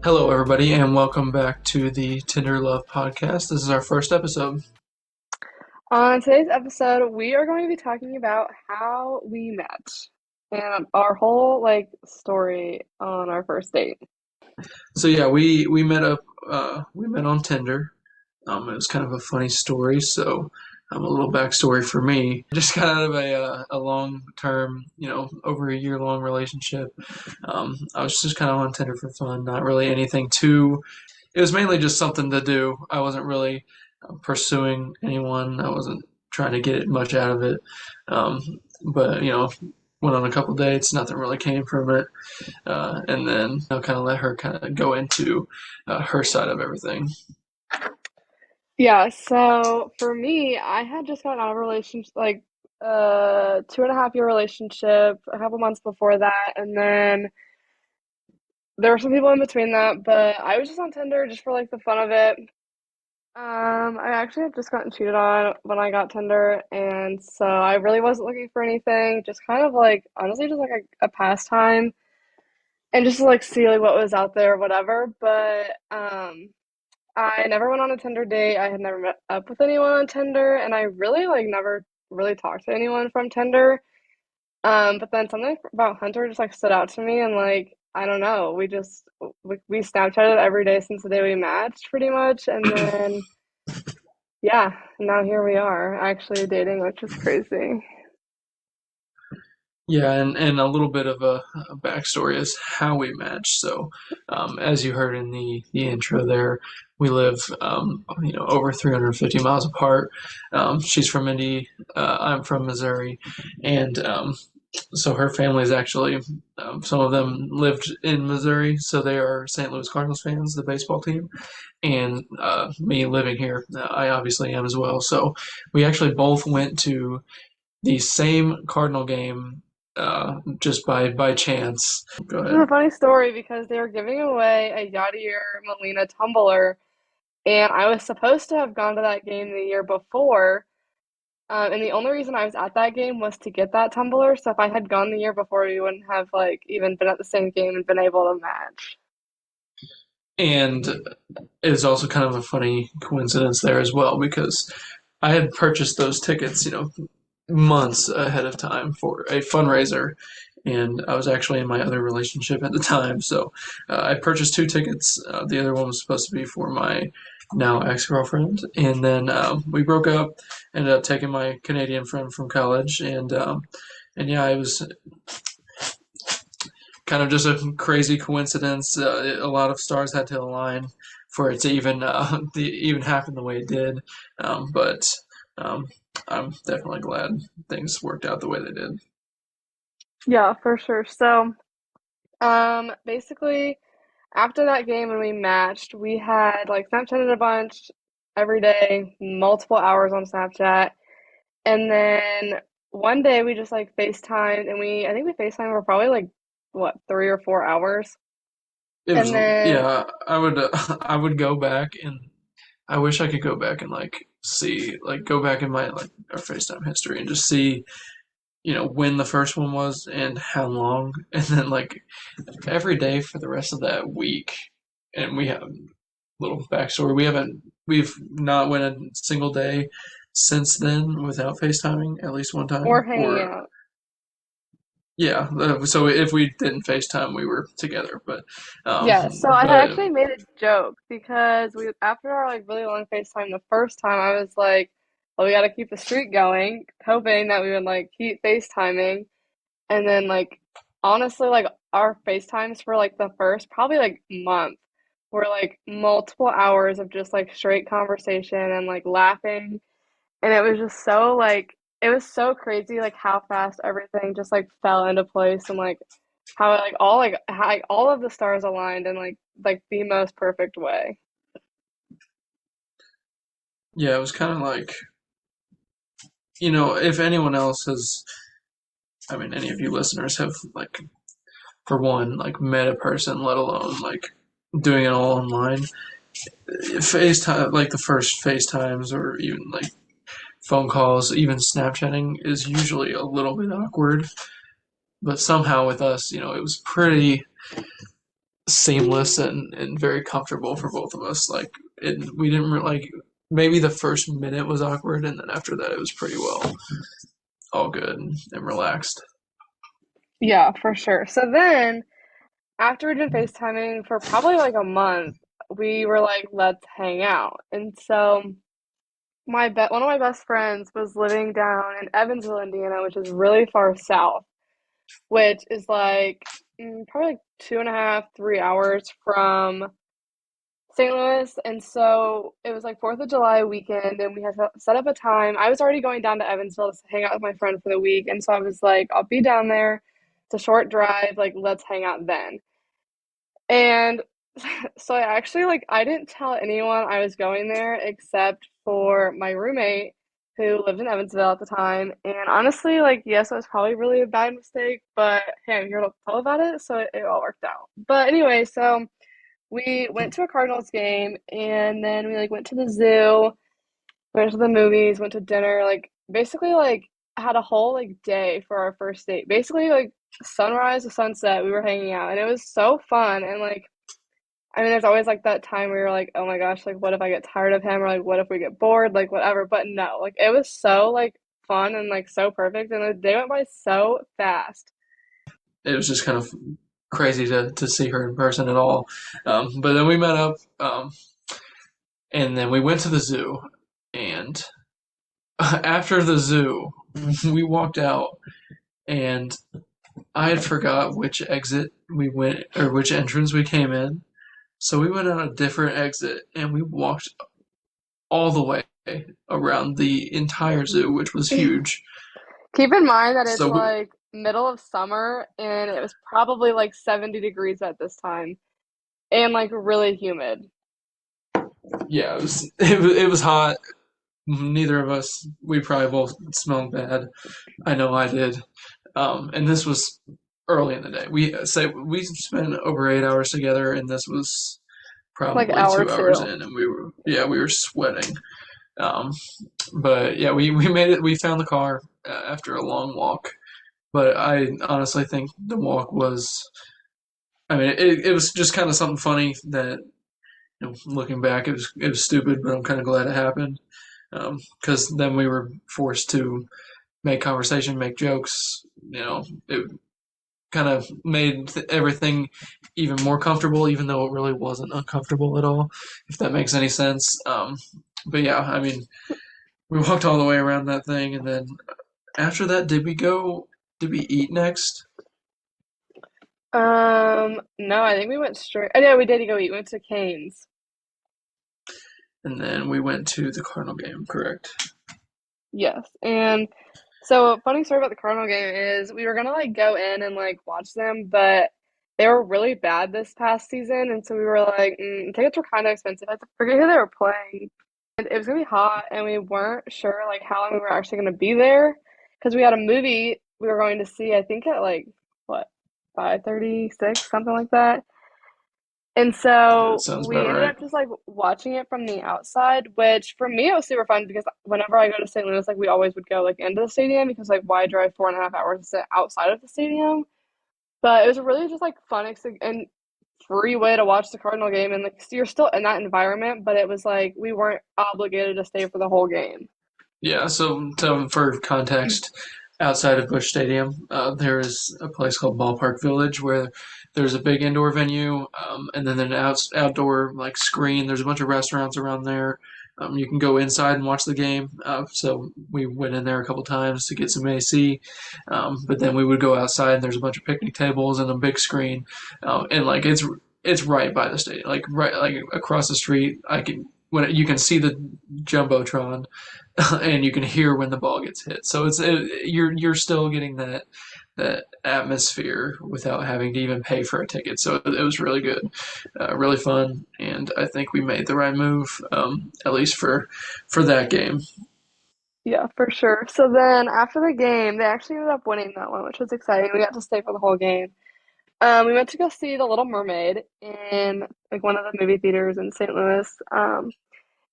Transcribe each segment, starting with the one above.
Hello, everybody, and welcome back to the Tinder Love Podcast. This is our first episode. On today's episode, we are going to be talking about how we met and our whole story on our first date. So yeah, we met up. We met on Tinder. It was kind of a funny story. So, a little backstory for me. I just got out of a long term, over a year long relationship. I was just kind of on Tinder for fun, not really anything too. It was mainly just something to do. I wasn't really pursuing anyone. I wasn't trying to get much out of it. Um, but went on a couple dates. Nothing really came from it. And then I'll kind of let her kind of go into her side of everything. Yeah, so for me, I had just gotten out of a relationship, 2.5 year relationship, a couple months before that, and then there were some people in between that, but I was just on Tinder just for the fun of it. I actually had just gotten cheated on when I got Tinder, and so I really wasn't looking for anything, just kind of honestly just a pastime and just to see what was out there, whatever. But I never went on a Tinder date. I had never met up with anyone on Tinder, and I really never really talked to anyone from Tinder. But then something about Hunter just stood out to me, and I don't know, we Snapchatted every day since the day we matched, pretty much, and then yeah, now here we are actually dating, which is crazy. Yeah, and a little bit of a backstory is how we matched. So, as you heard in the intro there, we live, over 350 miles apart. She's from Indy, I'm from Missouri, and so her family is actually, some of them lived in Missouri, so they are St. Louis Cardinals fans, the baseball team, and me living here, I obviously am as well. So we actually both went to the same Cardinal game just by chance. Go This is a ahead. funny story because they were giving away a Yadier Molina tumbler, and I was supposed to have gone to that game the year before. And the only reason I was at that game was to get that tumbler. So if I had gone the year before, we wouldn't have even been at the same game and been able to match. And it's also kind of a funny coincidence there as well because I had purchased those tickets, months ahead of time for a fundraiser. And I was actually in my other relationship at the time. So I purchased two tickets. The other one was supposed to be for my now ex girlfriend. And then we broke up, ended up taking my Canadian friend from college. And yeah, it was kind of just a crazy coincidence. A lot of stars had to align for it to even happen the way it did. But um, I'm definitely glad things worked out the way they did. Yeah, for sure. So, basically, after that game when we matched, we had Snapchatted a bunch every day, multiple hours on Snapchat. And then one day we just FaceTimed and I think we FaceTimed for probably what, 3 or 4 hours. It was And then yeah. I would I would go back and I wish I could go back and see go back in my our FaceTime history and just see when the first one was and how long, and then every day for the rest of that week. And we have a little backstory. We've not went a single day since then without FaceTiming at least one or time. hanging Or out. yeah, so if we didn't FaceTime, we were together. Um, Yeah, so I had but actually made a joke because we after our really long FaceTime the first time, I was like, well, we got to keep the streak going, hoping that we would keep FaceTiming. And then honestly, our FaceTimes for the first probably month were multiple hours of just straight conversation and laughing. And it was just so it was so crazy how fast everything just fell into place, and how how, all of the stars aligned in the most perfect way. yeah, it was kind of if anyone else has, I mean, any of you listeners have for one met a person, let alone doing it all online. FaceTime, the first FaceTimes or even phone calls, even Snapchatting is usually a little bit awkward. But somehow with us, it was seamless and very comfortable for both of us. Like we didn't like maybe the first minute was awkward, and then after that it was pretty well all good and relaxed. Yeah, for sure. So then, after we'd been FaceTiming for probably like a month, we were like, let's hang out. And so one of my best friends was living down in Evansville, Indiana, which is really far south, which is like probably like 2.5, 3 hours from St. Louis. And so it was like 4th of July weekend, and we had set up a time. I was already going down to Evansville to hang out with my friend for the week. And so I was like, I'll be down there. It's a short drive. Like, let's hang out then. And so I actually like I didn't tell anyone I was going there except for my roommate who lived in Evansville at the time. And honestly, like yes, it was probably really a bad mistake, but hey, I'm here to tell about it, so it all worked out. But anyway, so we went to a Cardinals game and then we like went to the zoo, went to the movies, went to dinner, like basically like had a whole like day for our first date. Basically like sunrise to sunset, we were hanging out and it was so fun and like I mean, there's always like that time where you're like, oh my gosh, like what if I get tired of him or like what if we get bored, like whatever. But no, like it was so like fun and like so perfect and the day went by so fast. It was just kind of crazy to see her in person at all. But then we met up, and then we went to the zoo. And after the zoo, we walked out, and I had forgot which exit we went or which entrance we came in. So we went on a different exit, and we walked all the way around the entire zoo, which was huge. Keep in mind that it's So we, like middle of summer and it was probably like 70 degrees at this time and like really humid. yeah, it was hot. Neither of us, we probably both smelled bad. I know I did. And this was early in the day. We spent over 8 hours together, and this was Like probably hour 2 hours two. in, and we were sweating. Um, but yeah, we made it. We found the car after a long walk. But I honestly think the walk was. I mean, it was just kind of something funny that looking back, it was stupid, but I'm kind of glad it happened because then we were forced to make conversation, make jokes. It kind of made everything even more comfortable, even though it really wasn't uncomfortable at all, if that makes any sense. But yeah, I mean, we walked all the way around that thing, and then after that, did we go? Did we eat next? No, I think we went straight. Oh, yeah, we did go eat. We went to Cane's. And then we went to the Cardinal game, correct? Yes. And so a funny story about the Cardinal game is we were gonna like go in and like watch them, but they were really bad this past season, and so we were like, tickets were kind of expensive. I forget who they were playing. And it was gonna be hot, and we weren't sure like how long we were actually gonna be there because we had a movie we were going to see. I think at like what 5:36, something like that. And That so sounds about we ended right. up just like watching it from the outside, which for me it was super fun because whenever I go to St. Louis, like we always would go like into the stadium because like why drive 4.5 hours to sit outside of the stadium? But it was really just like fun and free way to watch the Cardinal game, and like you're still in that environment, but it was like we weren't obligated to stay for the whole game. Yeah, so for context, outside of Busch Stadium, there is a place called Ballpark Village where there's a big indoor venue, and then an outdoor like screen. There's a bunch of restaurants around there. You can go inside and watch the game. So we went in there a couple times to get some AC, but then we would go outside and there's a bunch of picnic tables and a big screen, and like it's right by the stadium, like right like across the street. I can when you can see the jumbotron and you can hear when the ball gets hit. So you're still getting that atmosphere without having to even pay for a ticket. So it was really good, really fun, and I think we made the right move, at least for that game. Yeah, for sure. So then after the game, they actually ended up winning that one, which was exciting. We got to stay for the whole game. We went to go see The Little Mermaid in like one of the movie theaters in St. Louis.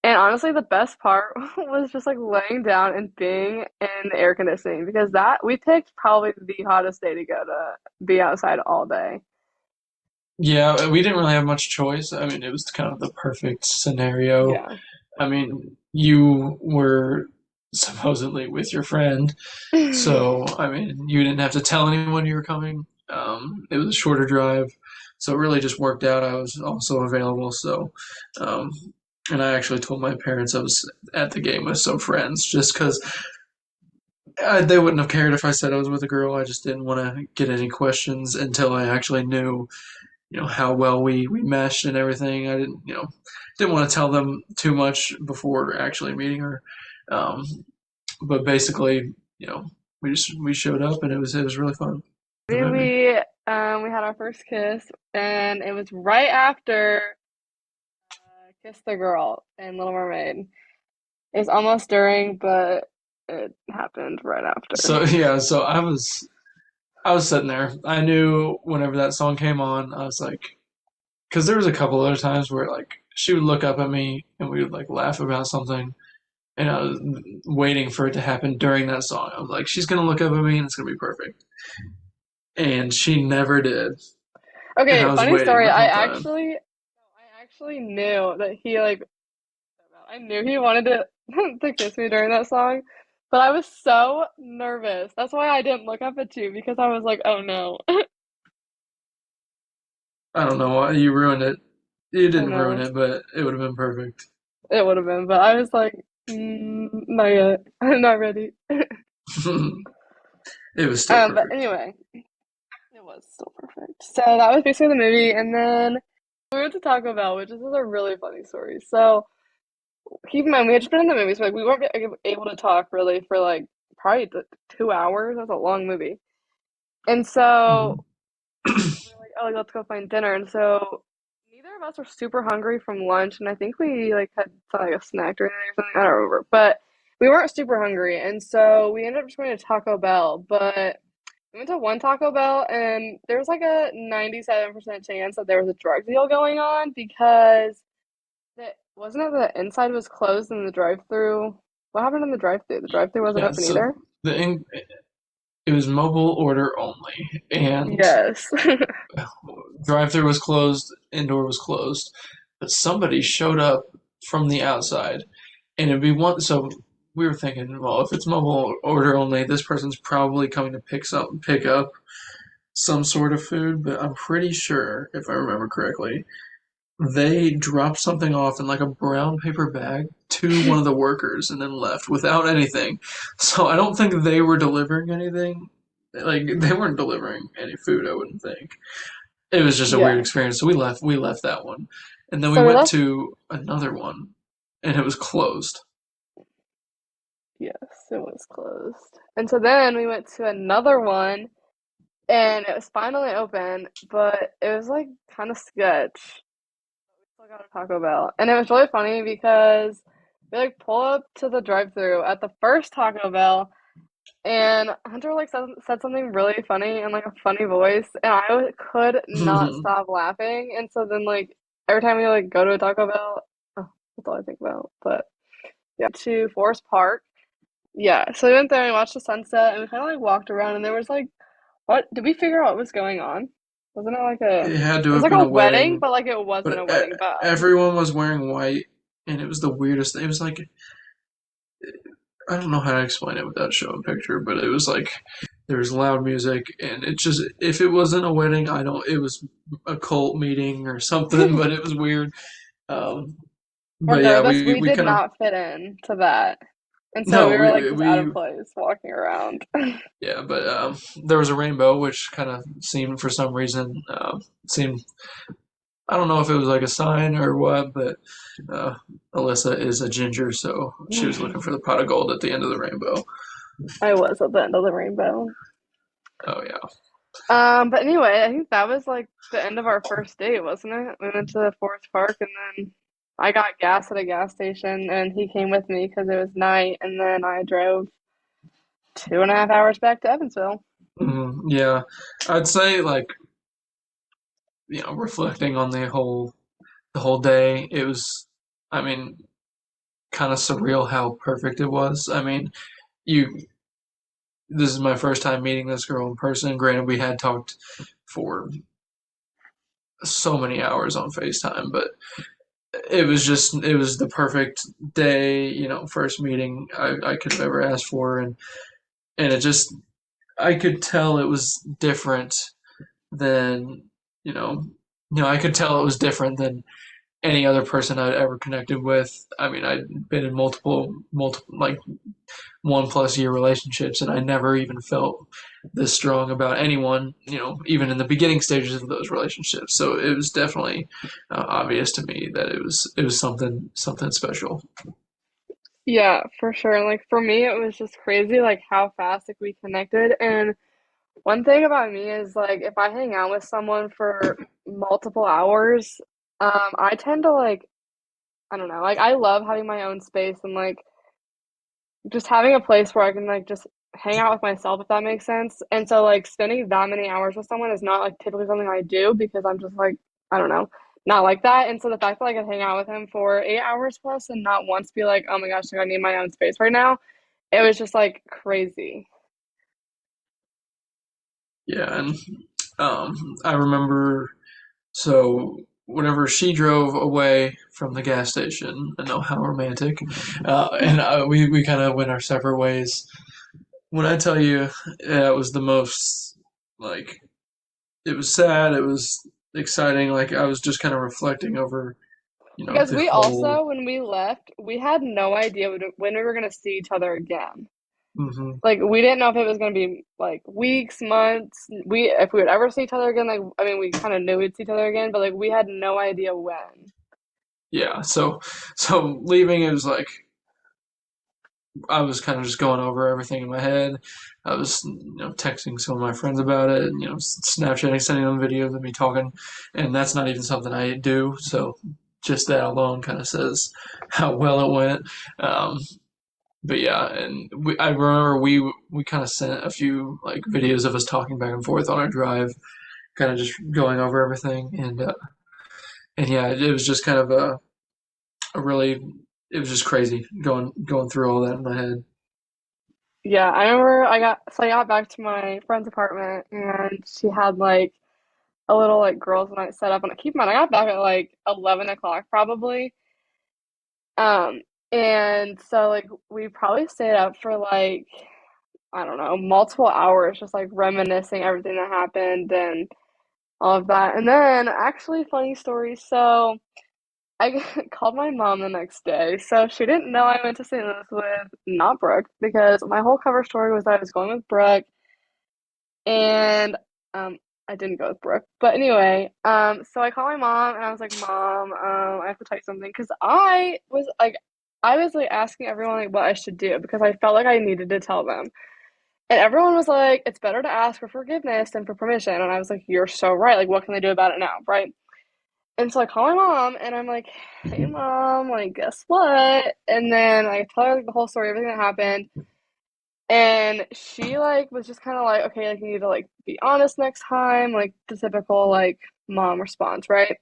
And honestly, the best part was just like laying down and being in the air conditioning because that we picked probably the hottest day to go to be outside all day. Yeah, we didn't really have much choice. I mean, it was kind of the perfect scenario. Yeah. I mean, you were supposedly with your friend, so I mean, you didn't have to tell anyone you were coming. It was a shorter drive, so it really just worked out. I was also available, so um, and I actually told my parents I was at the game with some friends, just because they wouldn't have cared if I said I was with a girl. I just didn't want to get any questions until I actually knew, how well we meshed and everything. I didn't, didn't want to tell them too much before actually meeting her. Um, but basically, we showed up and it was really fun. The Maybe movie. we had our first kiss, and it was right after Kiss the Girl in Little Mermaid. It was almost during, but it happened right after. So yeah, so I was sitting there. I knew whenever that song came on, I was like, because there was a couple other times where like she would look up at me and we would like laugh about something, and I was waiting for it to happen during that song. I was like, she's gonna look up at me and it's gonna be perfect, and she never did, and Okay, I was funny waiting story. the I whole time. actually, I actually knew that he like. I knew he wanted to to kiss me during that song, but I was so nervous. That's why I didn't look up at you because I was like, oh no, I don't know why you ruined it. You I didn't ruin know it, but it would have been perfect. it would have been, but I was like, not yet. I'm not ready. It was still But perfect. anyway, it was still perfect. So that was basically the movie, and then we went to Taco Bell, which is a really funny story. So keep in mind, we had just been in the movie, so like we weren't able to talk really for like probably 2 hours. That's a long movie, and so Mhm. we were like, oh, like, let's go find dinner. And so neither of us were super hungry from lunch, and I think we like had like a snack during the day or something. I don't remember, but we weren't super hungry, and so we ended up just going to Taco Bell. But we went to one Taco Bell, and there was like a 97% chance that there was a drug deal going on because the wasn't it the inside was closed and the drive-through. What happened in the drive-through? The drive-through wasn't Yeah, open so either. the it was mobile order only, and Yes. drive-through was closed, indoor was closed, but somebody showed up from the outside, and it'd be one. So we were thinking, well, if it's mobile order only, this person's probably coming to pick up some sort of food. But I'm pretty sure, if I remember correctly, they dropped something off in like a brown paper bag to one of the workers and then left without anything. So I don't think they were delivering anything. Like they weren't delivering any food, I wouldn't think. It was just a weird Yeah. experience. So we left that one. And then we So we went left. to another one and it was closed. Yes, it was closed. And so then we went to another one and it was finally open, but it was like kind of sketch. We still got a Taco Bell. And it was really funny because we like pull up to the drive-through at the first Taco Bell and Hunter like said something really funny in like a funny voice and could not stop laughing. And so then like every time we like go to a Taco Bell, oh, that's all I think about. But yeah, to Forest Park. Yeah, so we went there and watched the sunset and we kind of like walked around and there was like what did we figure out what was going on? Wasn't it like a It had to it was have like been a a wedding, wedding, but like it wasn't a but wedding vibe. everyone was wearing white and it was the weirdest. It was like I don't know how to explain it without showing a picture, but it was like there was loud music, and it just if it wasn't a wedding, I don't. It was a cult meeting or something, but it was weird. Um, but yeah, Regardless, we we we did kind of not fit in to that. And so no, we were like we just out of we place walking around. yeah, but there was a rainbow, which kind of seemed for some reason seemed. I don't know if it was like a sign or what, but uh, Alyssa is a ginger, so she was looking for the pot of gold at the end of the rainbow. I was at the end of the rainbow. Oh yeah. But anyway, I think that was like the end of our first date, wasn't it? We went to Forest Park and then I got gas at a gas station and he came with me because it was night and then I drove 2.5 hours back to Evansville. Yeah, I'd say like reflecting on the whole day, it was, I mean, kind of surreal how perfect it was. I mean, you this is my first time meeting this girl in person. Granted, we had talked for so many hours on FaceTime, but it was the perfect day, first meeting I could have ever asked for, and it just I could tell it was different than you know I could tell it was different than any other person I'd ever connected with. I mean, I'd been in multiple like 1+ year relationships, and I never even felt this strong about anyone, even in the beginning stages of those relationships. So it was definitely obvious to me that it was something special. Yeah, for sure. And like for me, it was just crazy like how fast like we connected. And one thing about me is like if I hang out with someone for multiple hours, I tend to like I don't know, like I love having my own space and like just having a place where I can like just hang out with myself if that makes sense. And so like spending that many hours with someone is not like typically something I do because I'm just like I don't know, not like that. And so the fact that I could hang out with him for 8 hours plus and not once be like, oh my gosh, like I need my own space right now, it was just like crazy. Yeah, and I remember so whenever she drove away from the gas station, I know how romantic, and we kind of went our separate ways. When I tell you, yeah, it was the most like it was sad, it was exciting. Like I was just kind of reflecting over, Because the we whole. also, when we left, we had no idea when we were going to see each other again. Hmm. Like we didn't know if it was going to be like weeks, months. We if we would ever see each other again. Like I mean, we kind of knew we'd see each other again, but like we had no idea when. Yeah, so leaving, it was like I was kind of just going over everything in my head. I was, texting some of my friends about it, and, Snapchatting, sending them videos of me talking, and that's not even something I do. So just that alone kind of says how well it went. Um, but yeah, and I remember we kind of sent a few like videos of us talking back and forth on our drive, kind of just going over everything, and yeah, it was just kind of a really it was just crazy going through all that in my head. Yeah, I remember I got back to my friend's apartment and she had like a little like girls' night set up. And keep in mind, I got back at like 11 o'clock probably. Um, and so like we probably stayed up for like I don't know, multiple hours just like reminiscing everything that happened and all of that. And then actually funny story, so I called my mom the next day. So she didn't know I went to St. Louis with not Brooke because my whole cover story was that I was going with Brooke and I didn't go with Brooke. But anyway, so I called my mom and I was like, "Mom, I have to tell you something," because I was like asking everyone like what I should do because I felt like I needed to tell them. And everyone was like, it's better to ask for forgiveness than for permission. And I was like, you're so right. Like, what can they do about it now? Right. And so I call my mom and I'm like, hey, mom, like, guess what? And then I tell her like the whole story, everything that happened. And she like was just kind of like, okay, like, you need to like be honest next time, like the typical like mom response, right?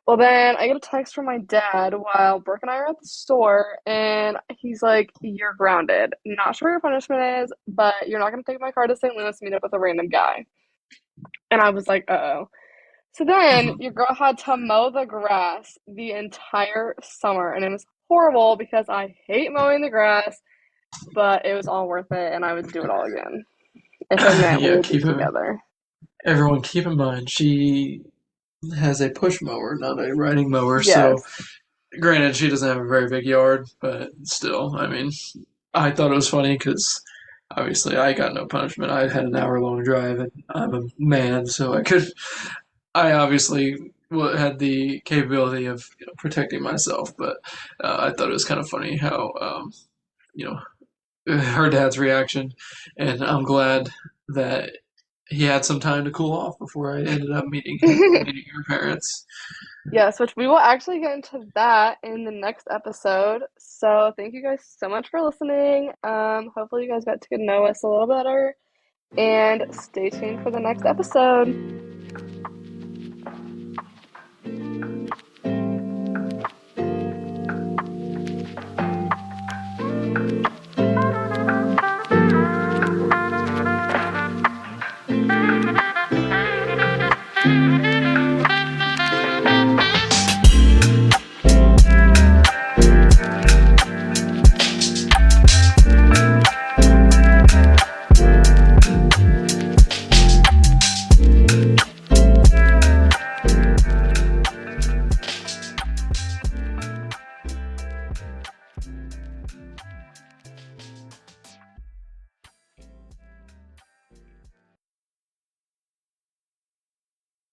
Well, then I get a text from my dad while Brooke and I are at the store, and he's like, "You're grounded. Not sure what your punishment is, but you're not going to take my car to St. Louis to meet up with a random guy." And I was like, "Uh-oh." So then Mhm. your girl had to mow the grass the entire summer, and it was horrible because I hate mowing the grass, but it was all worth it, and I would do it all again if it meant we Yeah, would be together. everyone keep in mind she has a push mower, not a riding mower. So Yes. granted, she doesn't have a very big yard, but still, I mean, I thought it was funny because obviously I got no punishment. I had an hour-long drive, and I'm a man, so I obviously had the capability of protecting myself. But I thought it was kind of funny how you know her dad's reaction, and I'm glad that he had some time to cool off before I ended up meeting her parents. Yes, which we will actually get into that in the next episode. So thank you guys so much for listening. Hopefully you guys got to know us a little better and stay tuned for the next episode.